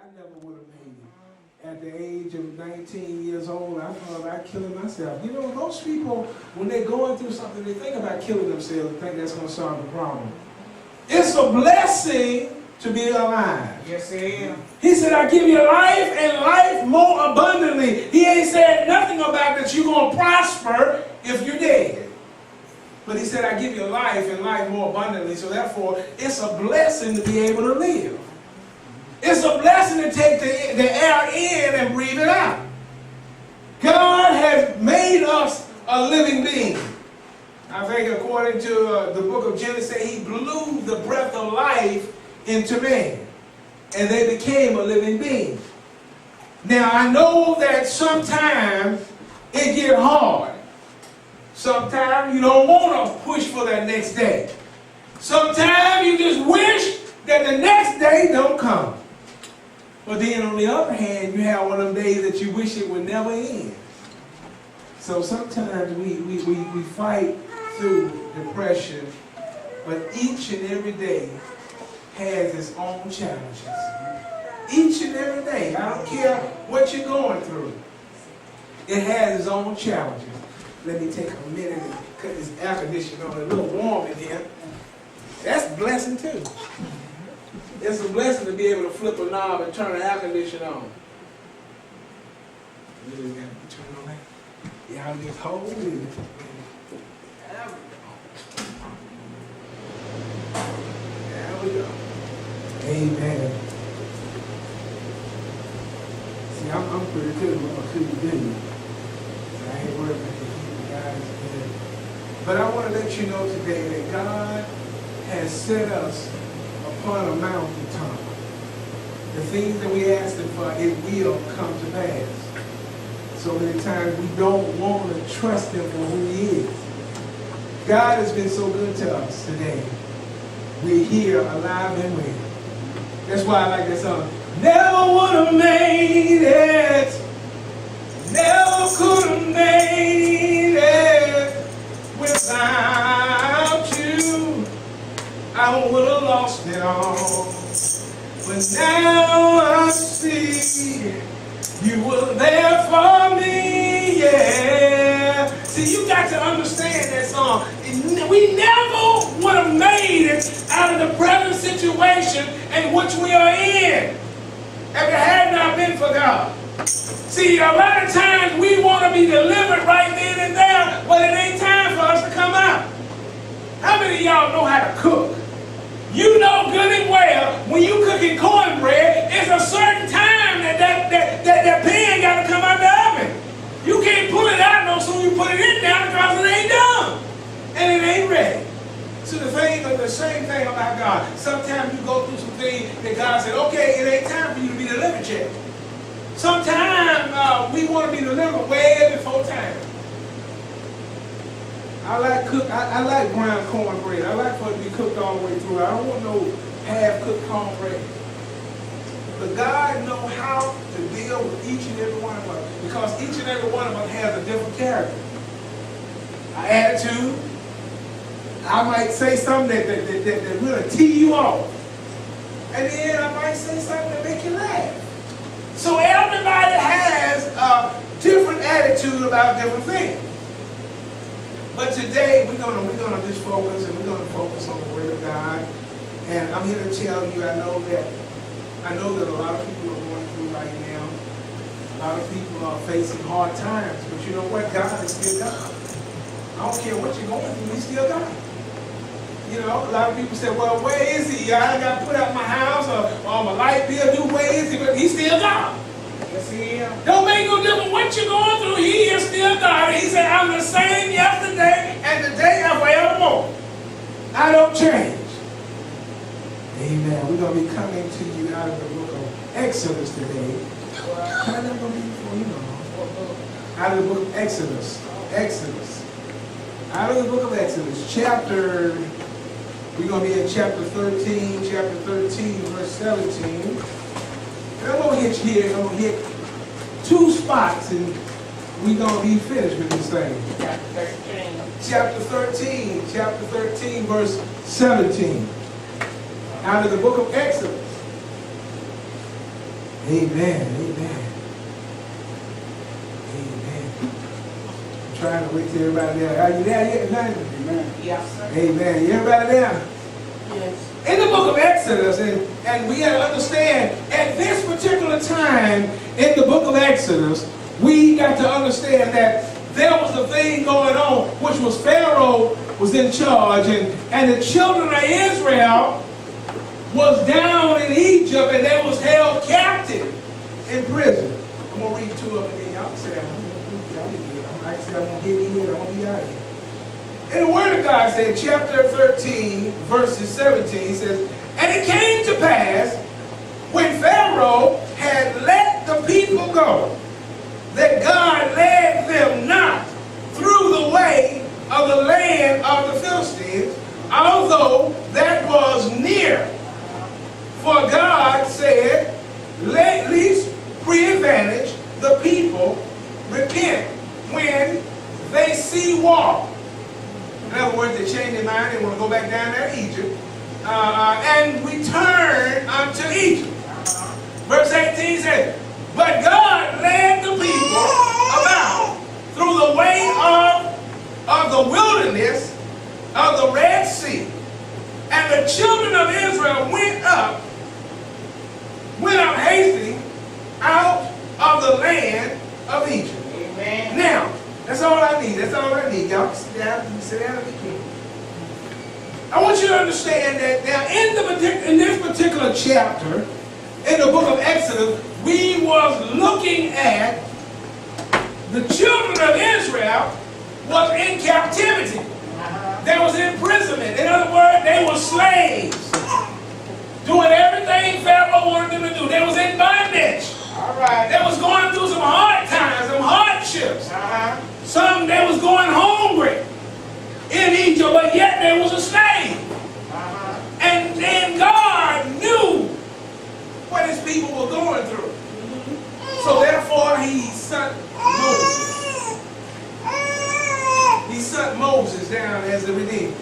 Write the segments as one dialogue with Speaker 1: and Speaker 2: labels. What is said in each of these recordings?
Speaker 1: I never would have made it. At the age of 19 years old, I thought about killing myself. You know, most people, when they're going through something, they think about killing themselves and think that's going to solve the problem. It's a blessing to be alive.
Speaker 2: Yes, it is.
Speaker 1: He said, I give you life and life more abundantly. He ain't said nothing about that you're going to prosper if you're dead. But he said, I give you life and life more abundantly. So therefore, it's a blessing to be able to live. It's a blessing to take the air in and breathe it out. God has made us a living being. I think according to the book of Genesis, he blew the breath of life into man. And they became a living being. Now I know that sometimes it gets hard. Sometimes you don't want to push for that next day. Sometimes you just wish that the next day don't come. But then on the other hand, you have one of them days that you wish it would never end. So sometimes we fight through depression, but each and every day has its own challenges. Each and every day. I don't care what you're going through. It has its own challenges. Let me take a minute and cut this air conditioner on. A little warm in here. That's a blessing too. It's a blessing to be able to flip a knob and turn the air conditioner on. You really got to turn on that. Yeah, I'll just hold it. There we go. There we go. Amen. See, I'm pretty good with what I couldn't do. I ain't worried about the guys good. But I want to let you know today that God has set us upon a mountaintop. The things that we asked Him for, it will come to pass. So many times we don't want to trust Him for who He is. God has been so good to us today. We're here, alive and well. That's why I like that song. Never would have made it. Never could have made it without you. I would have lost it all. But now I see you were there for me, yeah. See, you got to understand that song. We never would have made it out of the present situation in which we are in if it had not been for God. See, a lot of times we want to be delivered right then and there, but it ain't time for us to come out. How many of y'all know how to cook? You know good and well when you cooking cornbread, it's a certain time that pan got to come out the oven. You can't pull it out no sooner you put it in there because it ain't done. And it ain't ready. So the same thing about God. Sometimes you go through some things that God said, okay, it ain't time for you to be delivered yet. Sometimes we want to be delivered way before time. I like ground cornbread. I like for it to be cooked all the way through. I don't want no half-cooked cornbread. But God knows how to deal with each and every one of us because each and every one of us has a different character. An attitude. I might say something that really tee you off. And then I might say something that make you laugh. So everybody has a different attitude about different things. But today we're gonna just focus and we're gonna focus on the Word of God. And I'm here to tell you, I know that a lot of people are going through right now. A lot of people are facing hard times, but you know what? God is still God. I don't care what you're going through, He's still God. You know, a lot of people say, well, where is He? I got to put out my house or my light bill due. Where is He? But He's still God.
Speaker 2: Yes, He is.
Speaker 1: Don't make no difference what you're going through. He is still God. He said, I'm the same yesterday and today and forevermore. I don't change. Amen. We're going to be coming to you out of the book of Exodus today. Can I never read before you know? Out of the book of Exodus. Out of the book of Exodus, we're going to be in chapter 13, verse 17. And I'm going to hit you here. I'm going to hit two spots and we're going to be finished with this thing. Chapter 13, verse 17. Out of the book of Exodus. Amen. Amen. Amen. I'm trying to wait till everybody there. Are you there yet? Amen.
Speaker 2: Yes, sir.
Speaker 1: Amen. You everybody there?
Speaker 2: Yes.
Speaker 1: In the book of Exodus, and we got to understand, at this particular time in the book of Exodus, we got to understand that there was a thing going on, which was Pharaoh was in charge, and the children of Israel was down in Egypt, and they was held captive in prison. I'm going to read two of them again. Y'all can say that. Like I said, I'm going to get in here. I'm going to be out of here. And the Word of God said, chapter 13, verses 17, he says, and it came to pass, when Pharaoh had let the people go, that God led them not through the way of the land of the Philistines, although that was near. For God said, let least pre-advantage the people repent when they see war. In other words, they change their mind, they want to go back down there to Egypt, and return unto Egypt. Verse 18 says, but God led the people about through the way of the wilderness of the Red Sea. And the children of Israel went up hasty out of the land of Egypt.
Speaker 2: Amen.
Speaker 1: Now, that's all I need. That's all I need. Y'all sit down. You can sit down if you can. I want you to understand that now in this particular chapter, in the book of Exodus, we was looking at the children of Israel was in captivity. They was in imprisonment. In other words, they were slaves. Doing everything Pharaoh wanted them to do. They was in bondage.
Speaker 2: All right.
Speaker 1: They was going through some hard times, some hardships. Some they was going hungry in Egypt, but yet they was a slave. And then God knew what his people were going through. So therefore he sent Moses. He sent Moses down as the Redeemer.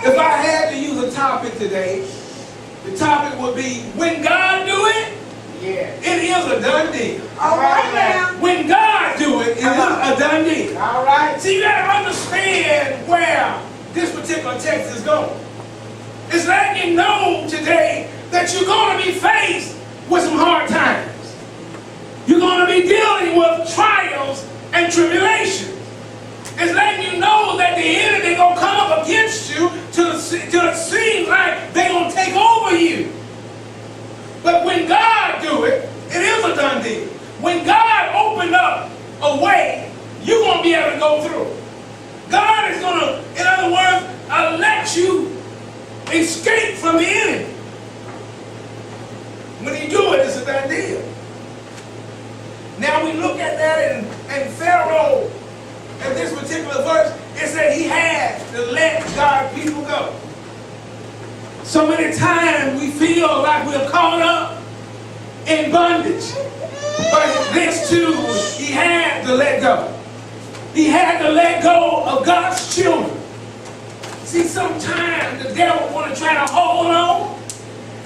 Speaker 1: If I had to use a topic today, the topic would be, when God do it,
Speaker 2: Yeah.
Speaker 1: it is a done deal.
Speaker 2: All right now.
Speaker 1: When God do it, it is a done deal.
Speaker 2: All right.
Speaker 1: See, you got to understand where this particular text is going. It's letting you know today that you're going to be faced with some hard times. You're going to be dealing with trials and tribulations. It's letting you know that the enemy going to come up against you till it seems like they're going to take over you. But when God do it, it is a done deal. When God opened up a way, you're going to be able to go through. God is going to, in other words, let you escape from the enemy. When he do it, it's a done deal. Now we look at that and Pharaoh, in this particular verse, it said he had to let God's people go. So many times we feel like we're caught up in bondage. But this too, he had to let go. He had to let go of God's children. See, sometimes the devil want to try to hold on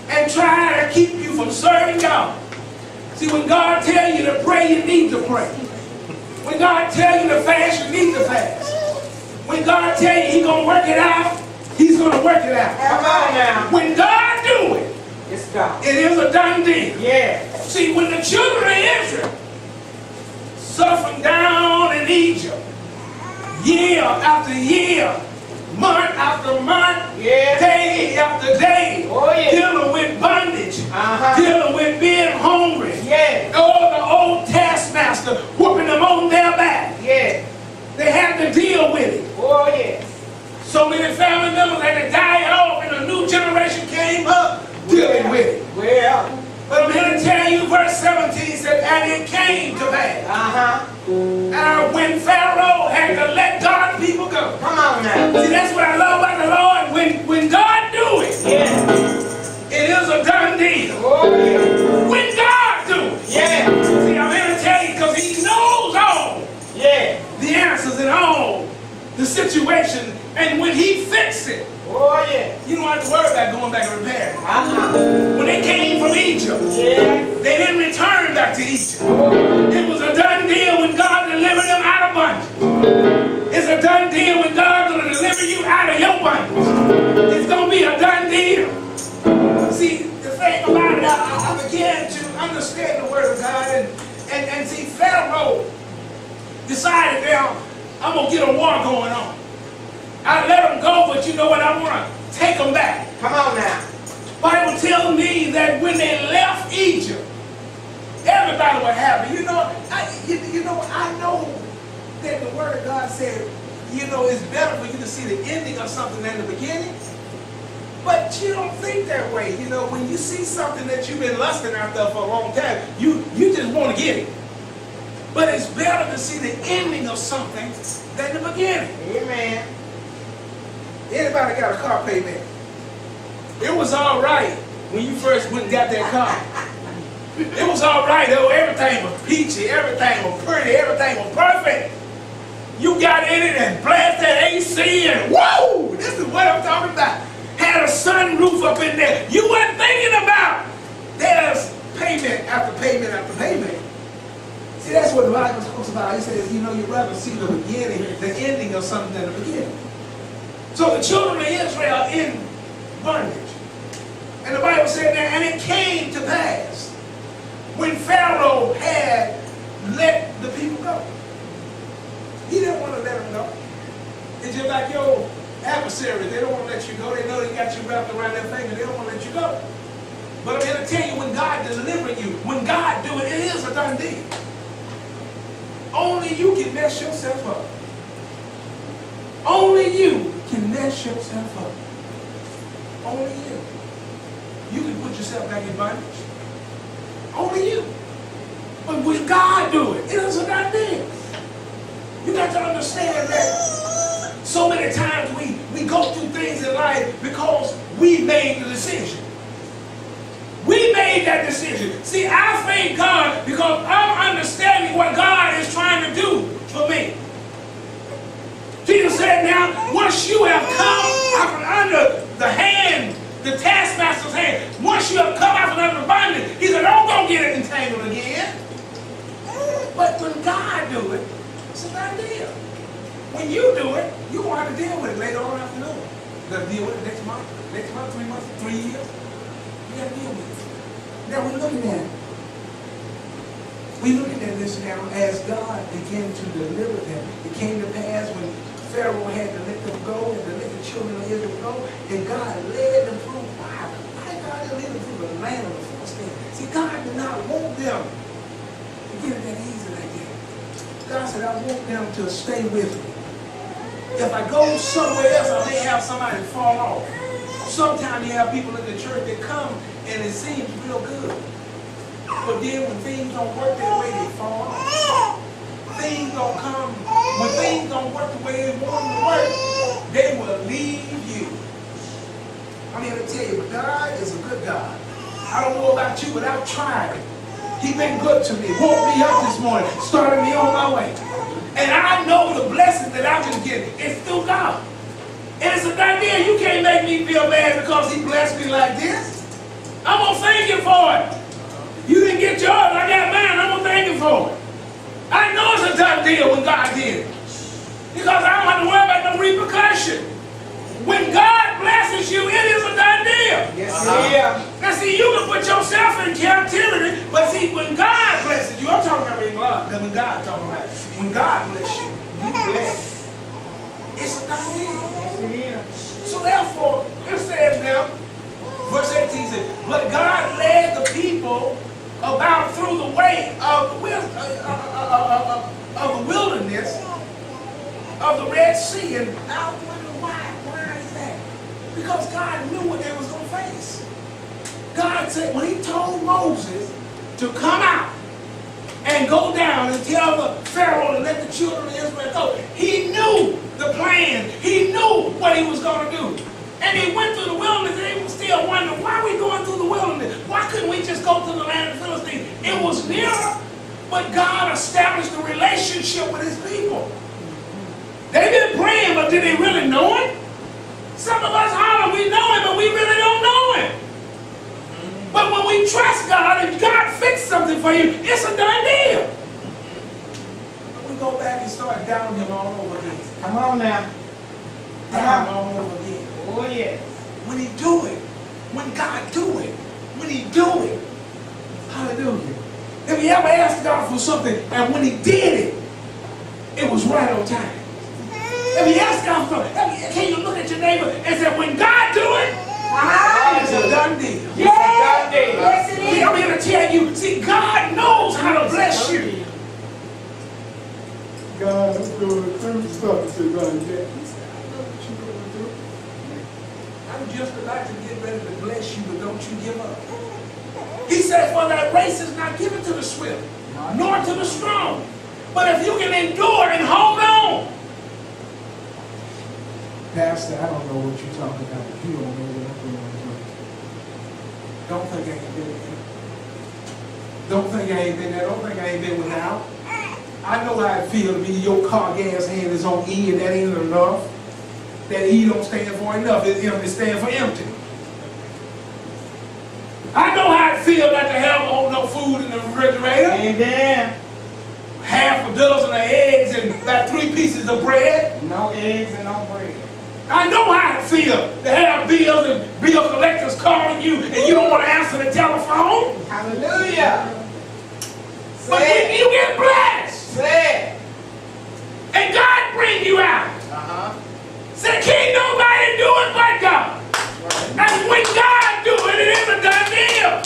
Speaker 1: and try to keep you from serving God. See, when God tells you to pray, you need to pray. When God tells you to fast, you need to fast. When God tells you He's going to work it out, He's going to work it out.
Speaker 2: Come on now.
Speaker 1: When God do it,
Speaker 2: It's God.
Speaker 1: it is a done deal.
Speaker 2: Yeah.
Speaker 1: See, when the children of Israel suffering down in Egypt, year after year, month after month,
Speaker 2: Yeah.
Speaker 1: day after day,
Speaker 2: Oh, yeah.
Speaker 1: dealing with bondage,
Speaker 2: Uh-huh.
Speaker 1: dealing with being hungry.
Speaker 2: Yeah.
Speaker 1: Oh, the old taskmaster whooping them on their back.
Speaker 2: Yeah.
Speaker 1: They had to deal with it.
Speaker 2: Oh, yeah.
Speaker 1: So many family members had to die off, and a new generation came up dealing with it.
Speaker 2: Well.
Speaker 1: But I'm here to tell you, verse 17 said, and it came to pass.
Speaker 2: Uh-huh.
Speaker 1: When Pharaoh had to let God's people go.
Speaker 2: Come on now.
Speaker 1: See, that's what I love about the Lord. When God do it,
Speaker 2: Yeah.
Speaker 1: it is a done deal.
Speaker 2: Oh, yeah.
Speaker 1: When God do it.
Speaker 2: Yeah.
Speaker 1: See, I'm here to tell you because He knows all
Speaker 2: Yeah.
Speaker 1: the answers and all the situation. And when He fixes it,
Speaker 2: Oh, yeah.
Speaker 1: you don't have to worry about going back and repairing.
Speaker 2: Uh-huh.
Speaker 1: When they came from Egypt, Egypt.
Speaker 2: Yes.
Speaker 1: They didn't return back to Egypt. It was a done deal when God delivered them out of bondage. It's a done deal when God's going to deliver you out of your bondage. It's going to be a done deal. See, the thing about it, I began to understand the word of God, and see, Pharaoh decided, now, I'm going to get a war going on. I let them go, but you know what? I want to take them back.
Speaker 2: Come on now.
Speaker 1: Bible tells me that when they left Egypt, everybody was happy. I know that the word of God said, it's better for you to see the ending of something than the beginning. But you don't think that way. When you see something that you've been lusting after for a long time, you just want to get it. But it's better to see the ending of something than the beginning.
Speaker 2: Amen.
Speaker 1: Anybody got a car payment? It was all right when you first went and got that car. It was all right. Everything was peachy. Everything was pretty. Everything was perfect. You got in it and blasted that AC and whoa! This is what I'm talking about. Had a sunroof up in there. You weren't thinking about there's payment after payment after payment. See, that's what the Bible talks about. He says, you'd rather see the beginning, the ending of something than the beginning. So the children of Israel in bondage. And the Bible said that, and it came to pass when Pharaoh had let the people go. He didn't want to let them go. It's just like your adversaries. They don't want to let you go. They know they got you wrapped around their finger. They don't want to let you go. But I'm here to tell you, when God delivers you, when God do it, it is a done deal. Only you can mess yourself up. Only you can mess yourself up. Only you. You can put yourself back in bondage. Only you. But when God do it, it is a done deal. You got to understand that so many times we go through things in life because we made the decision. We made that decision. See, I thank God because I'm understanding what God is trying to do for me. Jesus said, now, once you have come out from under the hand, the taskmaster's hand, once you have come out from under the bondage, he said, don't go get it entangled again. But when God do it, it's a done deal. When you do it, you're going to have to deal with it later on afternoon. You got to deal with it next month, 3 months, 3 years. You got to deal with it. Now we're looking at it. We're looking at this now as God began to deliver them. It came to pass when Pharaoh had to let them go and to let the children of Israel go, and God led them through. Why God led them through the land of the Philistines? See, God did not want them to get it that easy like that. God said, I want them to stay with me. If I go somewhere else, I may have somebody fall off. Sometimes you have people in the church that come and it seems real good. But then when things don't work that way, they fall off. Things don't come, when things don't work the way they want them to work, they will leave you. I'm here to tell you, God is a good God. I don't know about you, but I've tried it. He's been good to me. Woke me up this morning, started me on my way. And I know the blessing that I've been getting is through God. And it's a done deal. You can't make me feel bad because he blessed me like this. I'm going to thank him for it. You didn't get yours, I got mine. I'm going to thank him for it. I know it's a done deal when God did it. Because I don't have to worry about no repercussion. When God blesses you, it is a done deal.
Speaker 2: Yes, yeah.
Speaker 1: Now see, you can put yourself in captivity, but see, when God blesses you, I'm talking about when God talking about it. When God bless you, you bless. It's a done deal.
Speaker 2: Yeah.
Speaker 1: So therefore, it says now, verse 18 says, but God led the people about through the way of the wilderness of the Red Sea. And I wonder why is that? Because God knew what they was going to face. God said, when he told Moses to come out and go down and tell the Pharaoh to let the children of Israel go, he knew the plan. He knew what he was going to do. And he went through the wilderness, and they were still wondering, why are we going through the wilderness? Why couldn't we just go to the land of the Philistines? It was nearer, but God established a relationship with his people. They've been praying, but did they really know him? Some of us holler, we know him, but we really don't know him. But when we trust God, something for you, it's a done deal. But we go back and start doubting him all over again.
Speaker 2: Come on now.
Speaker 1: Down all over again.
Speaker 2: Oh, yes.
Speaker 1: When he do it, when God do it, when he do it, hallelujah. Have you ever asked God for something and when he did it, it was right on time? Have you asked God for something? Can you look at your neighbor and say, when God do it, it's a done deal.
Speaker 2: It's a done deal.
Speaker 3: Yes, it
Speaker 1: See,
Speaker 3: is.
Speaker 1: I'm here to tell you, see, God knows how to bless you.
Speaker 4: God, I'm doing certain stuff to God. Yeah.
Speaker 1: He said, I know what you're going through. I'm just about to get ready to bless you, but don't you give up. He said, for that race is not given to the swift, nor to the strong. But if you can endure and hold on. Pastor, I don't know what you're talking about. You don't know what I'm going through. Don't think I ain't been there. Don't think I ain't been there. Don't think I ain't been without. I know how it feels to be your car gas hand is on E and that ain't enough. That E don't stand for enough. It stands for empty. I know how it feels not to have no food in the refrigerator.
Speaker 2: Amen.
Speaker 1: Half a dozen of eggs and about 3 pieces of bread.
Speaker 2: No eggs and no bread.
Speaker 1: I know how it feels to have bills and bill collectors calling you and you don't want to answer the telephone.
Speaker 2: Hallelujah.
Speaker 1: But when you get blessed
Speaker 2: Say it.
Speaker 1: and God bring you out, say, can't nobody do it but God. And when God do it, it is a done deal.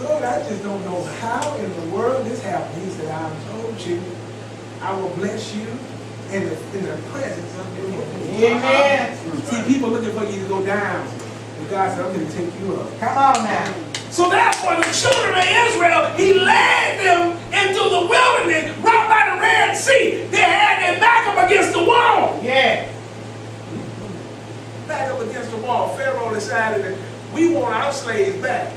Speaker 1: Lord, I just don't know how in the world this happened. He said, I told you, I will bless you in the presence of your enemies.
Speaker 2: Amen.
Speaker 1: See, people looking for you to go down. And God said, I'm going to take you up.
Speaker 2: Come on now.
Speaker 1: So therefore, the children of Israel, he led them into the wilderness, right by the Red Sea. They had their back up against the wall.
Speaker 2: Yeah.
Speaker 1: Back up against the wall. Pharaoh decided that we want our slaves back.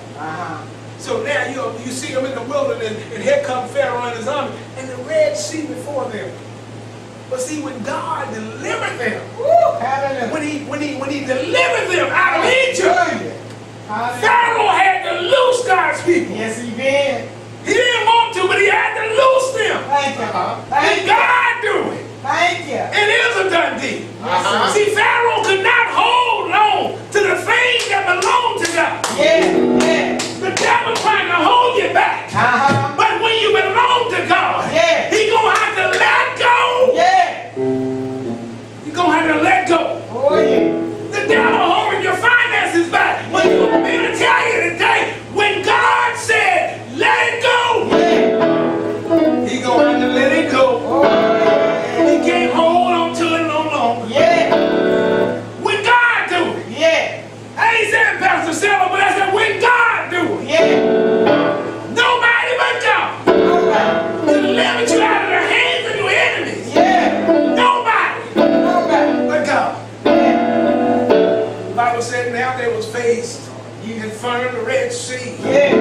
Speaker 1: So now you see them in the wilderness, and here comes Pharaoh and his army, and the Red Sea before them. But see, when God delivered them,
Speaker 2: Hallelujah.
Speaker 1: when he delivered them out of Egypt,
Speaker 2: Hallelujah.
Speaker 1: Pharaoh had to loose God's people.
Speaker 2: Yes, he did.
Speaker 1: He didn't want to, but he had to loose them.
Speaker 2: Thank you.
Speaker 1: And
Speaker 2: Thank you.
Speaker 1: God do it.
Speaker 2: Thank you.
Speaker 1: It is a done deal.
Speaker 2: Uh-huh.
Speaker 1: See, Pharaoh could not hold on to the things that belong to God.
Speaker 2: Yeah. Yeah.
Speaker 1: The devil trying to hold you back. But when you belong to God,
Speaker 2: Yeah.
Speaker 1: he gonna have to let go.
Speaker 2: Yeah.
Speaker 1: He gonna have to let go.
Speaker 2: Oh, yeah.
Speaker 1: The devil holding your finances back. But I'm here to tell you today, when God said, let it go, he gonna have to let it go. He can't hold on to it no longer.
Speaker 2: Yeah.
Speaker 1: When God do it.
Speaker 2: Yeah.
Speaker 1: I ain't saying Pastor Sarah, but I said when God do it.
Speaker 2: Yeah.
Speaker 1: Nobody but God.
Speaker 2: Nobody.
Speaker 1: Delivered you out of the hands of your enemies.
Speaker 2: Yeah.
Speaker 1: Nobody
Speaker 2: Nobody.
Speaker 1: but God.
Speaker 2: Yeah.
Speaker 1: The Bible said now they was faced in front of the Red Sea.
Speaker 2: Yeah.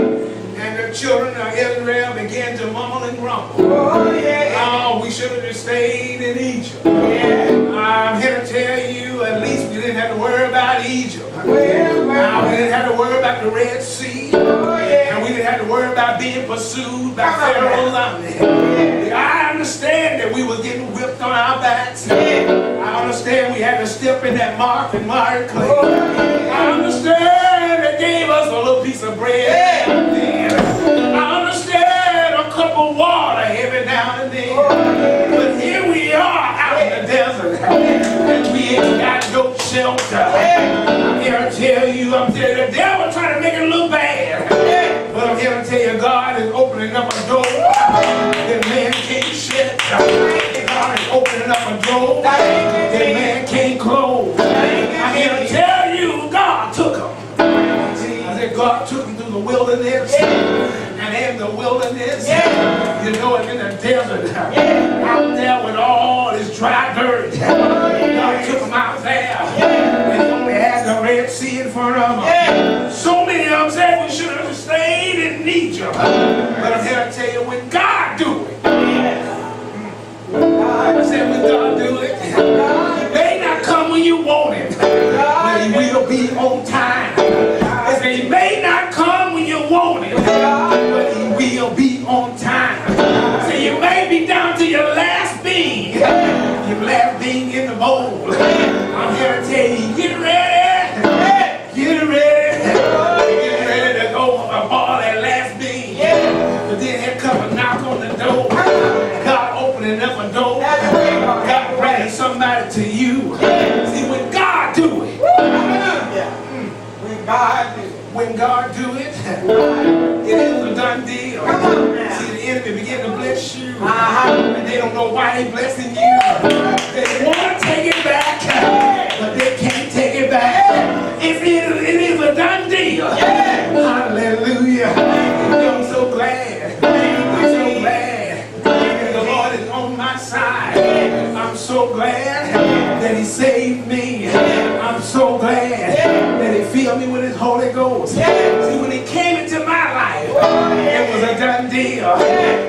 Speaker 1: And the children of Israel began to mumble and grumble.
Speaker 2: Oh, yeah.
Speaker 1: Oh, we should have just stayed in Egypt.
Speaker 2: Yeah.
Speaker 1: I'm here to tell you, at least we didn't have to worry about Egypt.
Speaker 2: Well,
Speaker 1: Now, we didn't have to worry about the Red Sea.
Speaker 2: Oh, yeah.
Speaker 1: And we didn't have to worry about being pursued by
Speaker 2: Come on
Speaker 1: Pharaoh's
Speaker 2: now.
Speaker 1: army. I understand that we was getting whipped on our backs.
Speaker 2: Yeah.
Speaker 1: I understand we had to step in that mark and miry clay.
Speaker 2: Oh, yeah.
Speaker 1: I understand they gave us a little piece of bread.
Speaker 2: Yeah.
Speaker 1: I understand a cup of water every now and then.
Speaker 2: Oh, yeah.
Speaker 1: But here we are out in the desert. And we ain't got no shelter. I'm here to tell you, the devil trying to make it look bad.
Speaker 2: Yeah.
Speaker 1: But I'm here to tell you, God is opening up a door that man can't shut. God is opening up a door that man can't close. I'm here to tell you, God took him. I said, God took him through the wilderness. And in the wilderness, you know, and in the desert, out there with all this dry dirt. God took him out there. And he only had the Red Sea in front of him. So many of them said we should have stayed in Egypt. But I'm here to tell you, when God do it, I said when God do it, he may not come when you want him, but he will be on time. I said he may not come
Speaker 2: When God do it.
Speaker 1: When God do it, it is a done deal.
Speaker 2: Come on now.
Speaker 1: See, the enemy begin to bless you,
Speaker 2: Uh-huh.
Speaker 1: and they don't know why they blessing you. They want to take it back, but they can't take it back. It is a done deal. Hallelujah. I'm so glad. I'm so glad. The Lord is on my side. I'm so glad that He saved me. I'm so glad that He filled me with His Holy Ghost. See, when He came into my life, it was a done deal.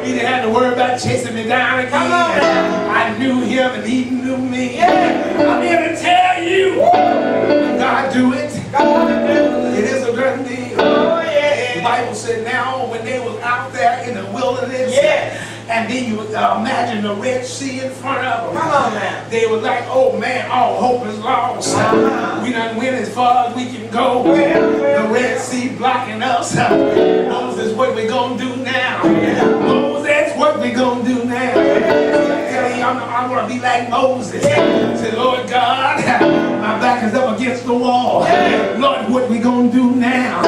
Speaker 1: He didn't have to worry about chasing me down again. I knew Him and He knew me. I'm here to tell you, when God do it, it is a done deal. The Bible said now when they was out there in the wilderness, and then you imagine the Red Sea in front of them.
Speaker 2: Come on now.
Speaker 1: They were like, oh man, all hope is lost. We done went as far as we can go. The Red Sea blocking us. Moses, what we gonna do now? Moses, what we gonna do now? I tell you, I'm gonna be like Moses. Say, Lord God, my back is up against the wall. Lord, what we gonna do now?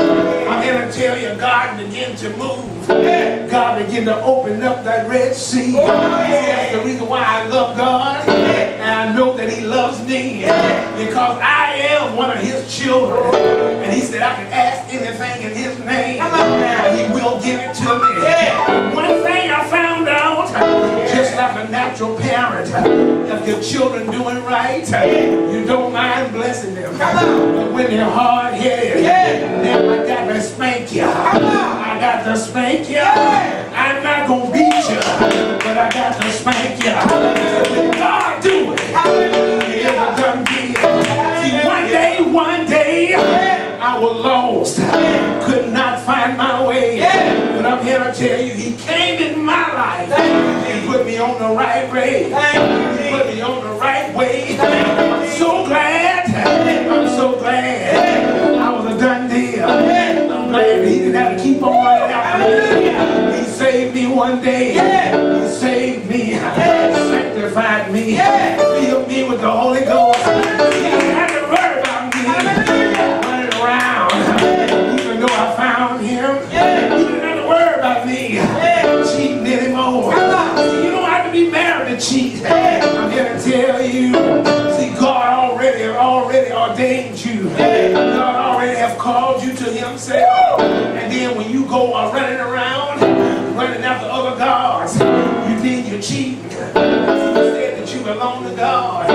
Speaker 1: I'm here to tell you, God began to move. God began to open up that Red Sea. That's the reason why I love God. And I know that He loves me. Because I am one of His children. And He said I can ask anything in His name. And He will give it to me. One thing I found out, just like a natural parent, if your children doing right, you don't mind blessing them. But when they're hard-headed, then I got to spank you. I got to spank you. I'm not going to beat you, but I got to spank you. When God do it, it is a done deal. See, one day, I was lost. Could not find my way. But I'm here to tell you, He came in my life and put me on the right way. He put me on the right way. I'm so glad. I'm so glad. I was a done deal. I'm glad He didn't have to keep on running after me. He saved me one day. He saved me. Sanctified me. Filled me with the Holy Ghost. He didn't have to worry about me running around. Even though I found Him, He didn't have to worry about me cheating anymore. You don't have to be married to cheat. I'm here to tell you. See, God already ordained you. God already have called you to Himself. And then when you go running around, running after other gods, you're cheating. You said that you belong to God.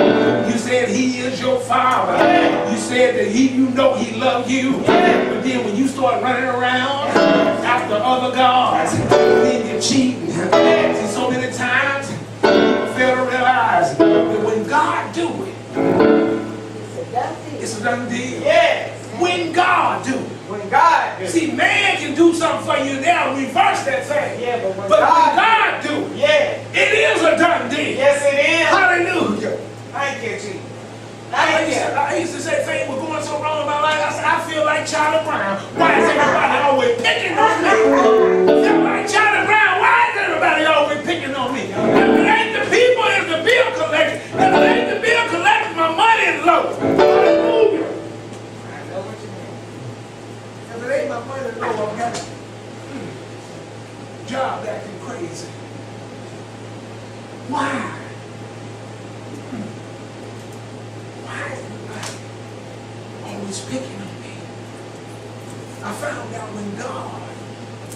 Speaker 1: You said He is your Father. You said that you know He loved you. But then when you start running around after other gods, then you're cheating. See, so many times people fail to realize that when God do it, it's a done deal. When God do it.
Speaker 2: When God do it.
Speaker 1: See, man can do something for you now, reverse that thing.
Speaker 2: But when
Speaker 1: But
Speaker 2: God
Speaker 1: when God do it, it is a done deal.
Speaker 2: Yes, it is.
Speaker 1: Hallelujah.
Speaker 2: Thank you, Jesus.
Speaker 1: I used to say things were going so wrong in my life. I said, I feel like Charlie Brown. Why is everybody always picking on me? I feel like Charlie Brown. Why is everybody always picking on me? If it ain't the people, it's the bill collector. If it ain't the bill collector, my money is low. Hallelujah.
Speaker 2: I know what you mean.
Speaker 1: If it ain't my money low, I've got a job acting crazy. Why? Why is everybody always picking on me? I found out when God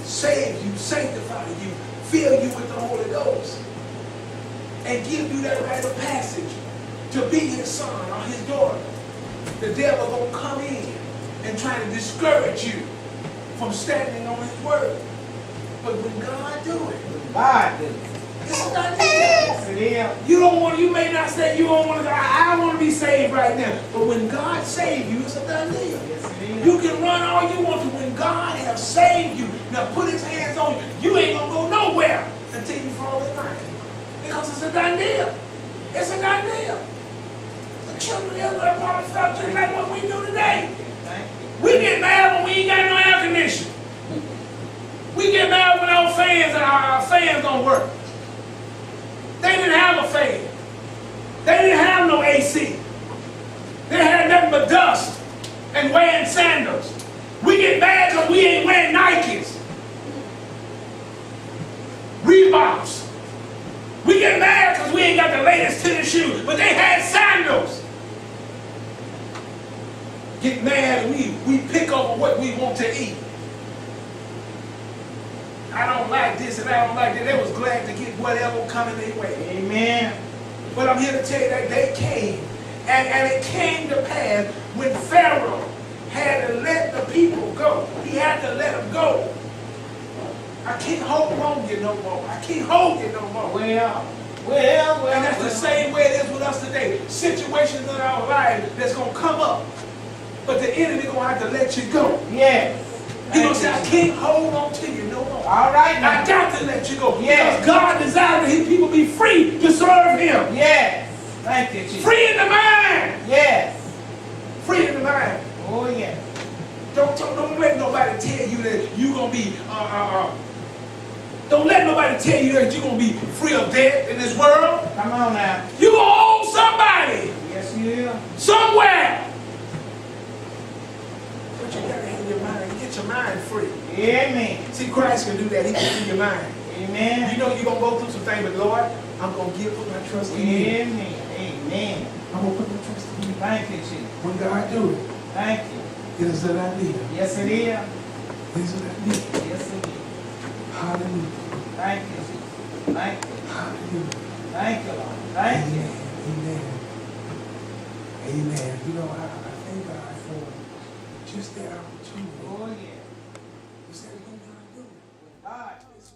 Speaker 1: saved you, sanctified you, fill you with the Holy Ghost, and give you that rite of passage to be His son or His daughter, the devil gonna come in and try to discourage you from standing on His word. But when God do it,
Speaker 2: God do it.
Speaker 1: it's a done deal.
Speaker 2: Yes, it is.
Speaker 1: You may not say you don't want to, I want to be saved right now. But when God saved you, it's a done deal.
Speaker 2: Yes, it is.
Speaker 1: You can run all you want to. When God has saved you, now put His hands on you, you ain't going to go nowhere until you fall in line. Because it's a done deal. It's a done deal. The children of Israel probably felt just like what we do today.
Speaker 2: Thank you.
Speaker 1: We get mad when we ain't got no air conditioning. We get mad when our fans don't work. They didn't have a fan. They didn't have no AC. They had nothing but dust and and wearing sandals. We get mad because we ain't wearing Nikes, Reeboks. We get mad because we ain't got the latest tennis shoes, but they had sandals. Get mad and we pick over what we want to eat. I don't like this and I don't like that. They was glad to get whatever coming their way.
Speaker 2: Amen.
Speaker 1: But I'm here to tell you that they came. And it came to pass when Pharaoh had to let the people go. He had to let them go. I can't hold on you no more. I can't hold you no more.
Speaker 2: Well.
Speaker 1: And that's the same way it is with us today. Situations in our life that's going to come up. But the enemy going to have to let you go.
Speaker 2: Yes.
Speaker 1: You're going to say, I can't hold on to you no more.
Speaker 2: All right now.
Speaker 1: I got to let you go.
Speaker 2: Yes.
Speaker 1: Because God desires that his people be free to serve him.
Speaker 2: Yes. Thank you, Jesus.
Speaker 1: Free in the mind.
Speaker 2: Yes.
Speaker 1: Free in the mind.
Speaker 2: Oh, yes.
Speaker 1: Don't let nobody tell you that you're going to be, don't let nobody tell you that you're going to be free of debt in this world.
Speaker 2: Come on now.
Speaker 1: You're going to owe somebody.
Speaker 2: Yes, you will.
Speaker 1: Somewhere. But you got to have your mind, get your mind free.
Speaker 2: Amen.
Speaker 1: See, Christ can do that. He can free your mind.
Speaker 2: Amen.
Speaker 1: You know you're going to go through some things, but Lord, I'm going to put my trust in you.
Speaker 2: Amen. Amen.
Speaker 1: I'm going to put my trust in you.
Speaker 2: Thank you, Jesus.
Speaker 1: When God do it,
Speaker 2: Thank you.
Speaker 1: it is that I live.
Speaker 2: Yes, it is.
Speaker 1: It is that I live.
Speaker 2: Yes, it is.
Speaker 1: Hallelujah.
Speaker 2: Thank you, Jesus. Thank you.
Speaker 1: Hallelujah.
Speaker 2: Thank you, Lord. Thank you.
Speaker 1: Amen. Amen. You know, I thank God for just that opportunity.
Speaker 2: Oh, yeah.
Speaker 1: You said, what God do?
Speaker 2: God.
Speaker 1: It's